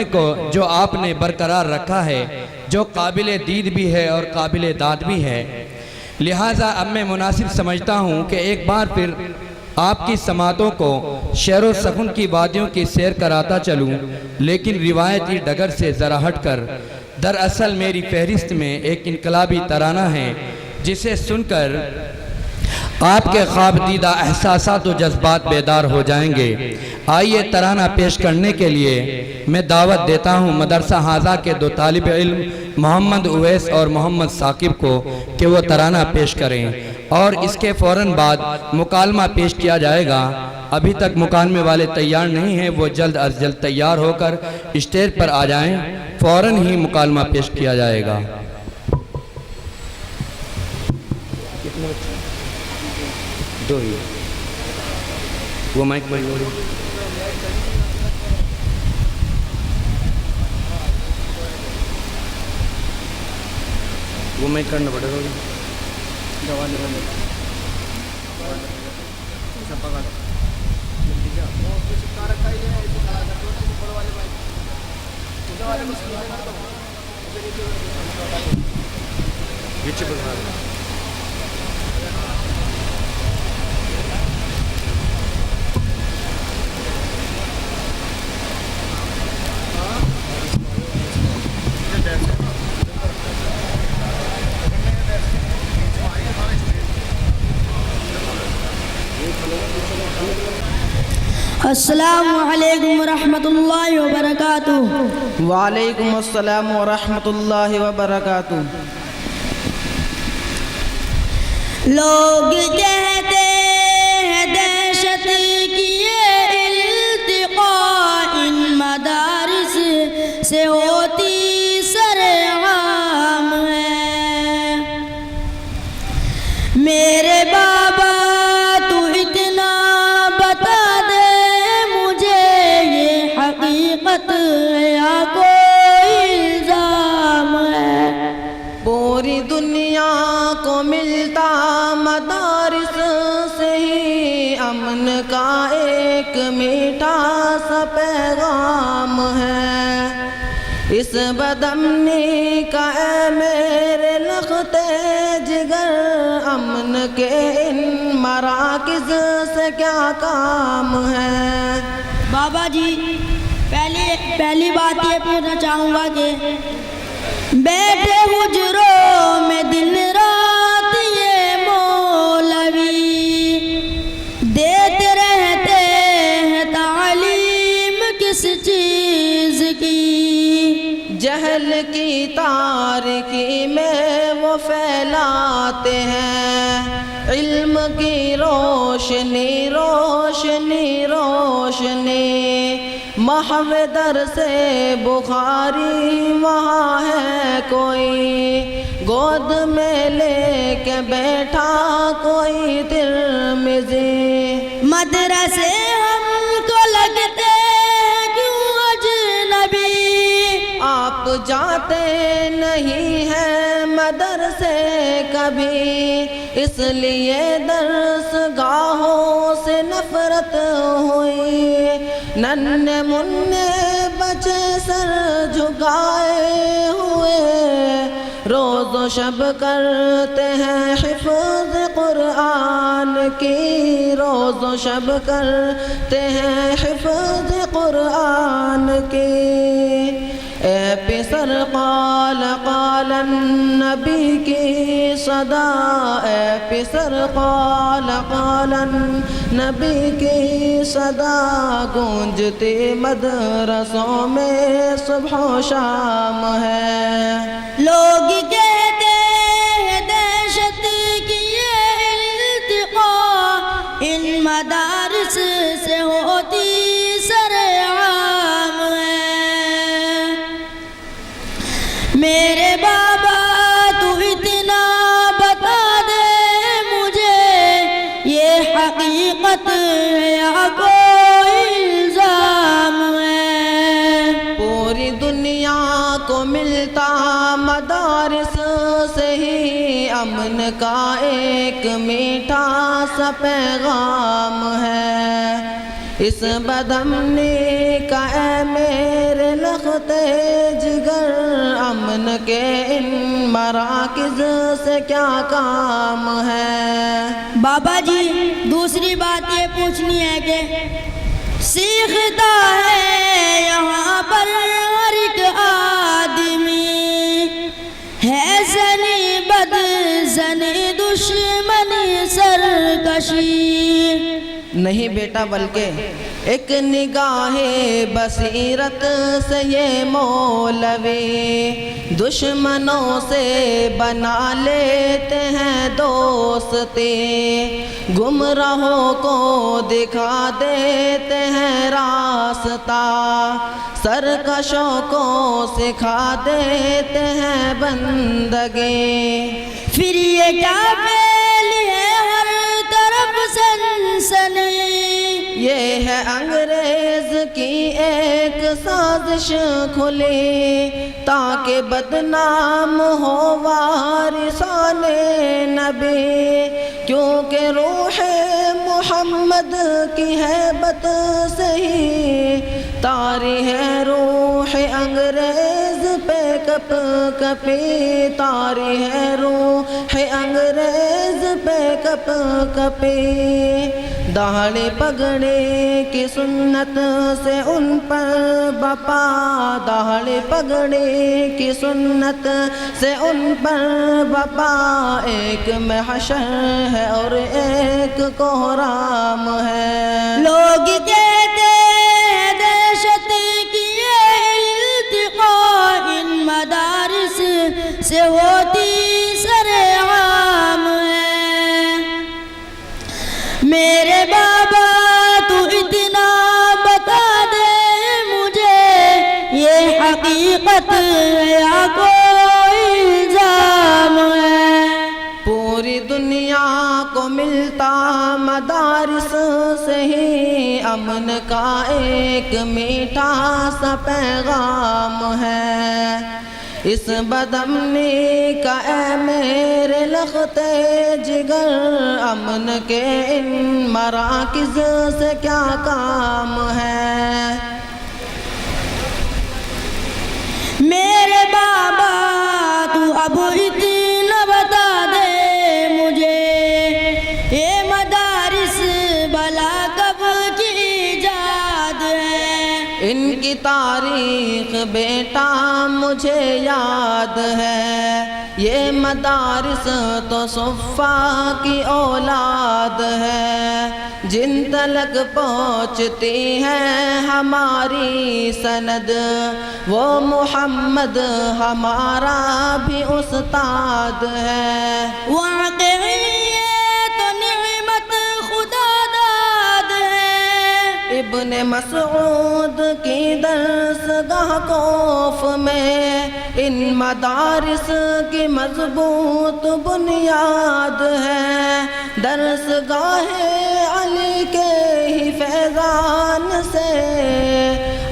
جمعے کو جو آپ نے برقرار رکھا ہے، جو قابل دید بھی ہے اور قابل داد بھی ہے، لہٰذا اب میں مناسب سمجھتا ہوں کہ ایک بار پھر آپ کی سماعتوں کو شعر و سخن کی وادیوں کی سیر کراتا چلوں، لیکن روایتی ڈگر سے ذرا ہٹ کر۔ دراصل میری فہرست میں ایک انقلابی ترانہ ہے جسے سن کر آپ کے خواب دیدہ احساسات و جذبات بیدار ہو جائیں گے۔ آئیے ترانہ پیش کرنے کے لیے میں دعوت دیتا ہوں مدرسہ حاضہ کے دو طالب علم محمد اویس اور محمد ثاقب کو کہ وہ ترانہ پیش کریں، اور اس کے فوراً بعد مکالمہ پیش کیا جائے گا۔ ابھی تک مکالمے والے تیار نہیں ہیں، وہ جلد از جلد تیار ہو کر اسٹیج پر آ جائیں، فوراً ہی مکالمہ پیش کیا جائے گا۔ دو ہی وہ مائک پر وہ مائک کرنا پڑے گا۔ السلام علیکم ورحمۃ اللہ وبرکاتہ۔ وعلیکم السلام ورحمۃ اللہ وبرکاتہ۔ لوگ کہتے ہیں دہشت کی یہ التقاء ان مدارس سے ہوتی سرعام ہے۔ میرے بابا تو اتنا بتا دے مجھے، یہ حقیقت یا کوئی الزام ہے؟ پوری دنیا کو ملتا مدارس سے ہی امن کا ایک میٹھا سا پیغام ہے۔ اس بدامنی کا اے میرے لخت جگر، امن کے ان مراکز سے کیا کام ہے؟ بابا جی، پہلی بات یہ پوچھنا چاہوں گا کہ بیٹھے حجروں میں دن رات یہ مولوی دیتے رہتے ہیں تعلیم کس چیز کی؟ جہل کی تاریکی میں وہ پھیلاتے ہیں علم کی روشنی روشنی روشنی۔ محو در سے بخاری وہاں ہے کوئی، گود میں لے کے بیٹھا کوئی ترمذی۔ مدرسے ہم کو لگتے ہیں کیوں اجنبی؟ آپ جاتے نہیں ہیں مدرسے کبھی، اس لیے درس گاہوں سے نفرت ہوئی۔ ننھے منھے بچے سر جھکائے ہوئے روز و شب کرتے ہیں حفظ قرآن کی، روز و شب کرتے ہیں حفظ قرآن کی۔ اے پسر قال قال النبی کی صدا، اے پسر قال قال النبی کی صدا، گونجتی مدرسوں میں صبح و شام ہے۔ لوگ کہتے ہیں دہشت کی یہ التقاء ان مدارس سے ہوتی سرعام ہے۔ میرے بابا تو اتنا بتا دے مجھے، یہ حقیقت یا کوئی الزام ہے؟ پوری دنیا کو ملتا مدارس سے ہی امن کا ایک میٹھا سا پیغام ہے۔ اس بدامنی کا اے میرے لخت جگر، امن کے ان مراکز سے کیا کام ہے؟ بابا جی دوسری بات یہ پوچھنی ہے کہ سیکھتا ہے یہاں پر ہر ایک آدمی، ہے زنی بد زنی دشمنی سرکشی، نہیں بیٹا بلکہ ایک نگاہ بصیرت سے یہ مولوی دشمنوں سے بنا لیتے ہیں دوستی، گمراہوں کو دکھا دیتے ہیں راستہ، سرکشوں کو سکھا دیتے ہیں بندگی۔ پھر یہ کیا پھیلی ہے ہر طرف سنسنی، یہ ہے انگریز کی ایک سازش کھلی، تاکہ بدنام ہو وارثان نبی، کیونکہ روح محمد کی ہیبت سے ہی طاری ہے روح انگریز پہ کپ کپی، طاری ہے روح انگریز پہ کپ کپی، داڑھی پگڑی کی سنت سے ان پر بپا، داڑھی پگڑی کی سنت سے ان پر بپا، ایک محشر ہے اور ایک کوہرام ہے۔ لوگ کہتے ہیں دہشت کی یہ التقاء ان مدارس سے ہوتی سرعام ہے، میرے بابا تو اتنا بتا دے مجھے یہ حقیقت ہے یا کوئی الزام ہے؟ پوری دنیا کو ملتا مدارس سے ہی امن کا ایک میٹھا سا پیغام ہے، اس بدامنی کا اے میرے لخت جگر، امن کے ان مراکز سے کیا کام ہے؟ میرے بابا تو اب اتنا بتا دے مجھے یہ مدارس بلا کب کی ایجاد ہے؟ ان کی تاریخ بیٹا مجھے یاد ہے، یہ مدارس تو صفا کی اولاد ہے، جن تلک پہنچتی ہے ہماری سند، وہ محمد ہمارا بھی استاد ہے۔ واقعی یہ تو نعمت خدا داد ہے، ابن مسعود کی درسگاہ کوف میں ان مدارس کی مضبوط بنیاد ہے، درسگاہ علی کے ہی فیضان سے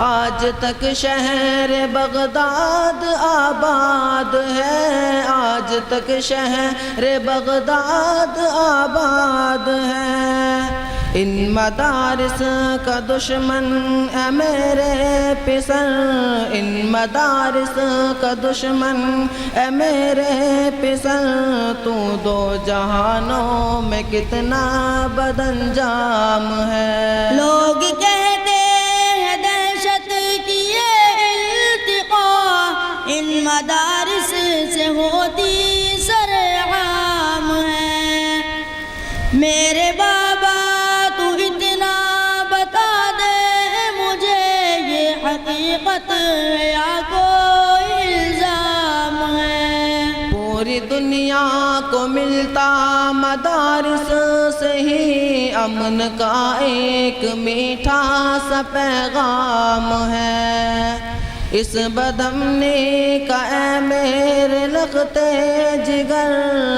آج تک شہر بغداد آباد ہے، آج تک شہر بغداد آباد ہے۔ ان مدارس کا دشمن اے میرے پسر، ان مدارس کا دشمن اے میرے پسر، تو دو جہانوں میں کتنا بد انجام ہے۔ لوگ کہتے ہیں دہشت کی یہ التقاء ان مدارس سے ہوتی سرعام ہے، میرے بابا تو اتنا بتا دے مجھے یہ حقیقت ہے یا کوئی الزام ہے؟ پوری دنیا کو ملتا مدارس سے ہی امن کا ایک میٹھا سا پیغام ہے، اس بدامنی کا اے میرے لخت جگر،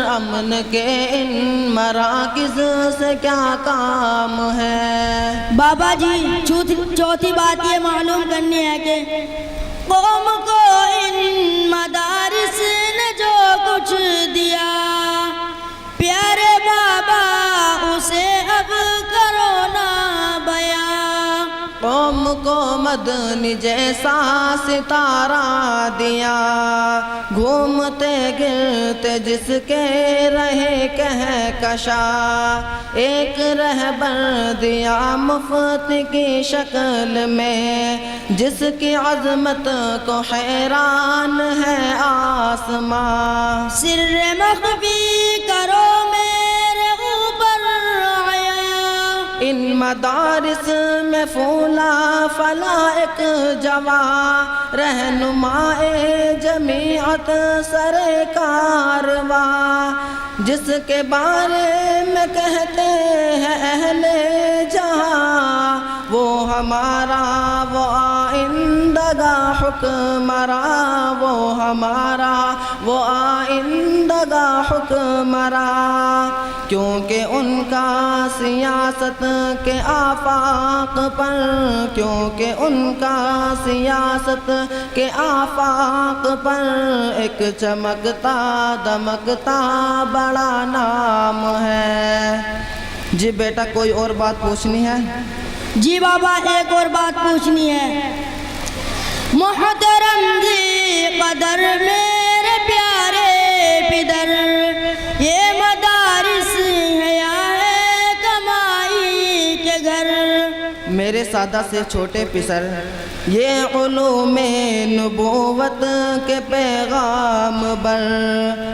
امن کے ان مراکز سے کیا کام ہے؟ بابا جی چوتھی بات یہ معلوم کرنی ہے کہ قوم کو ان مدارس نے جو کچھ دیا، پیارے بابا اسے اب کرو نا بیان۔ کو مدنی جیسا ستارہ دیا، گھومتے گرتے جس کے رہے کہکشا، ایک رہبر دیا مفت کی شکل میں، جس کی عظمت کو حیران ہے آسمان۔ سر مخفی کرو میرے اوپر آیا، ان مدارس میں پھولا فلا ایک جواں، رہنمائے جمیعت سر کارواں، جس کے بارے میں کہتے ہیں اہل جہاں، وہ ہمارا وہ آئندگا حکمراں، وہ ہمارا وہ آئندگا حکمراں، کیونکہ ان کا سیاست کے آفاق پر، کیونکہ ان کا سیاست کے آفاق پر ایک چمکتا دمکتا بڑا نام ہے۔ جی بیٹا کوئی اور بات پوچھنی ہے؟ جی بابا ایک اور بات پوچھنی ہے۔ محترم جی قدر میرے پیارے پدر، یہ مدارس ہے یا ہے کمائی کے گھر؟ میرے سادہ سے چھوٹے پسر، یہ علوم نبوت کے پیغام بر،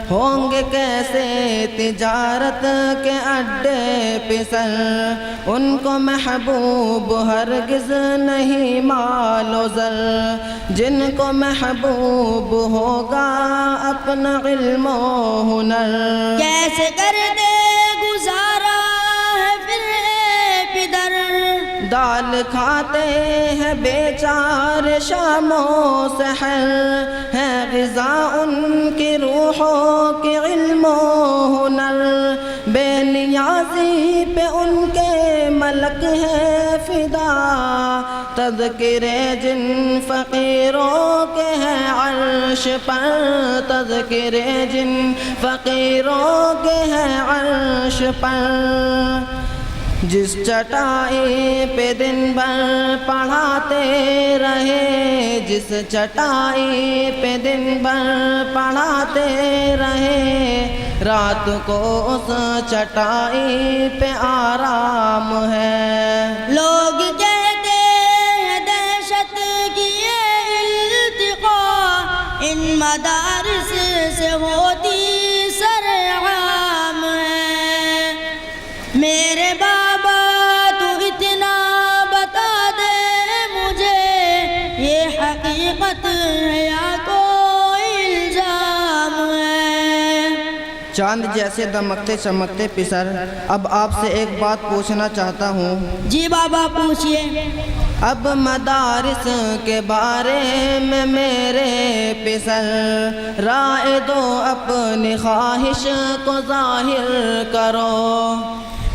ہوں گے کیسے تجارت کے اڈے پسر، ان کو محبوب ہرگز نہیں مال و زر، جن کو محبوب ہوگا اپنا علم و ہنر۔ کیسے کر دے گزارا ہے پھر اے پدر، دال کھاتے ہیں بیچارے شام و سحر، ہے غذا ان کی روحوں کی علم و ہنر، بے نیازی پہ ان کے ملک ہے فدا، تذکرے جن فقیروں کے ہیں عرش پر، تذکرے جن فقیروں کے ہیں عرش پر، جس چٹائی پہ دن بھر پڑھاتے رہے، جس چٹائی پہ دن بھر پڑھاتے رہے، رات کو اس چٹائی پہ آرام ہے۔ لوگ کہتے ہیں دہشت کی یہ التقاء ان مدارس سے ہوتی سرعام ہے، میرے بابا تو اتنا بتا دے مجھے، یہ حقیقت ہے یا کوئی الزام ہے؟ چاند جیسے دمکتے چمکتے پسر، اب آپ سے ایک بات پوچھنا چاہتا ہوں۔ جی بابا پوچھئے۔ اب مدارس کے بارے میں میرے پسر، رائے دو اپنی خواہش کو ظاہر کرو۔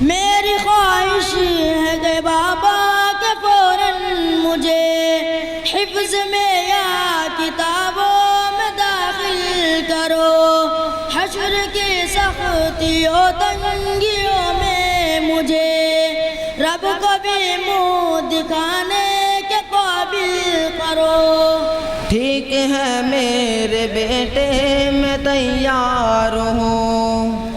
میری خواہش ہے کہ بابا کہ فوراً مجھے حفظ میں یا کتابوں میں داخل کرو، حشر کی سختیوں تنگیوں میں مجھے رب کو بھی منہ دکھانے کے قابل کرو۔ ٹھیک ہے میرے بیٹے میں تیار ہوں،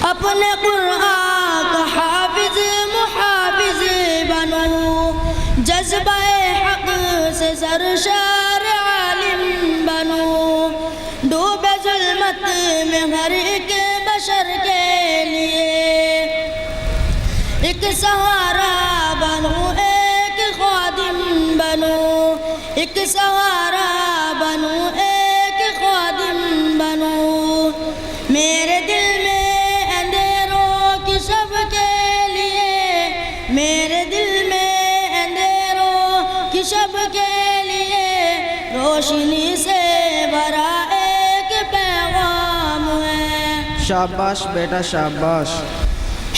اپنے قرآن کا حافظ محافظ بنو، جذبہ حق سے سرشار عالم بنو، ڈوبے ظلمت میں ہر ایک بشر کے لیے ایک سہارا بنو، ایک خادم بنو، ایک سہارا بنو، ایک خادم بنو، میرے دل میں اندھیروں کی شب کے لیے، میرے دل میں اندھیروں کی شب کے لیے روشنی سے بھرا ایک پیغام ہے۔ شاباش بیٹا شاباش۔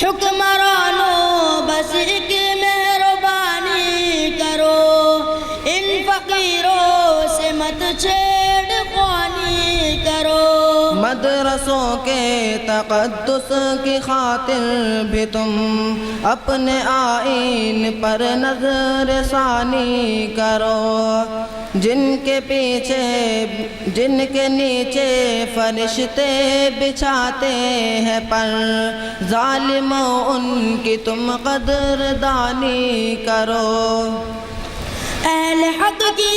حکمرانوں بس ایک مہربانی کرو، ان فقیروں سے مت چھیڑ خوانی کرو، مدرسہ مدرسوں کے تقدس کی خاطر بھی تم اپنے آئین پر نظر ثانی کرو، جن کے نیچے فرشتے بچھاتے ہیں پر ظالموں ان کی تم قدردانی کرو۔ اہل حق کی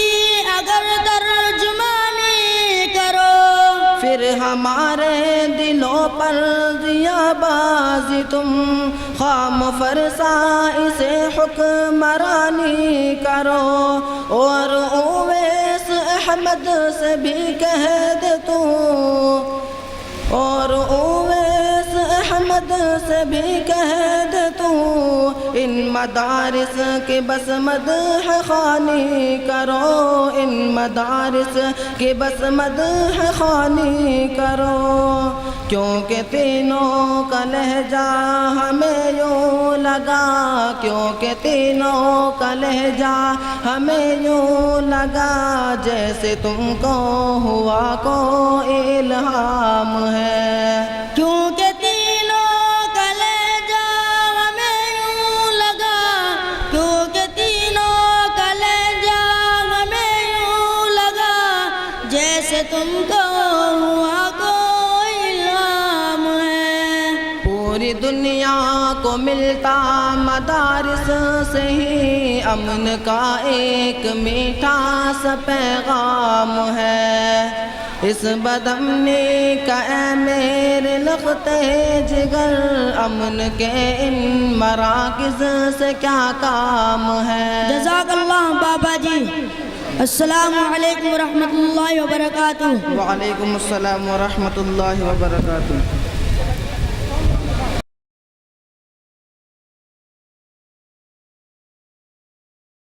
اگر ترجمانی کرو، پھر ہمارے دلوں پر ضیا بازی تم خام فرسا اسے حکمرانی کرو، اور اویس احمد سے بھی کہہ دے تو، اور اویس احمد سے بھی کہہ دے تو، ان مدارس کی بس مدح خوانی کرو، ان مدارس کی بس مدح خوانی کرو، کیونکہ تینوں کا لہجہ ہمیں یوں لگا، کیونکہ تینوں کا لہجہ ہمیں یوں لگا جیسے تم کو ہوا کوئی الہام ہے، کیونکہ تینوں کا لہجہ ہمیں یوں لگا، کیونکہ تینوں کا لہجہ ہمیں یوں لگا جیسے تم کو ہوا کوئی الہام ہے۔ پوری دنیا کو ملتا مدارس سے ہی امن کا ایک میٹھا سا پیغام ہے، اس بدامنی کا اے میرے لختے جگر امن کے ان مراکز سے کیا کام ہے۔ جزاک اللہ بابا جی۔ السلام علیکم ورحمۃ اللہ وبرکاتہ۔ وعلیکم السلام ورحمۃ اللہ وبرکاتہ۔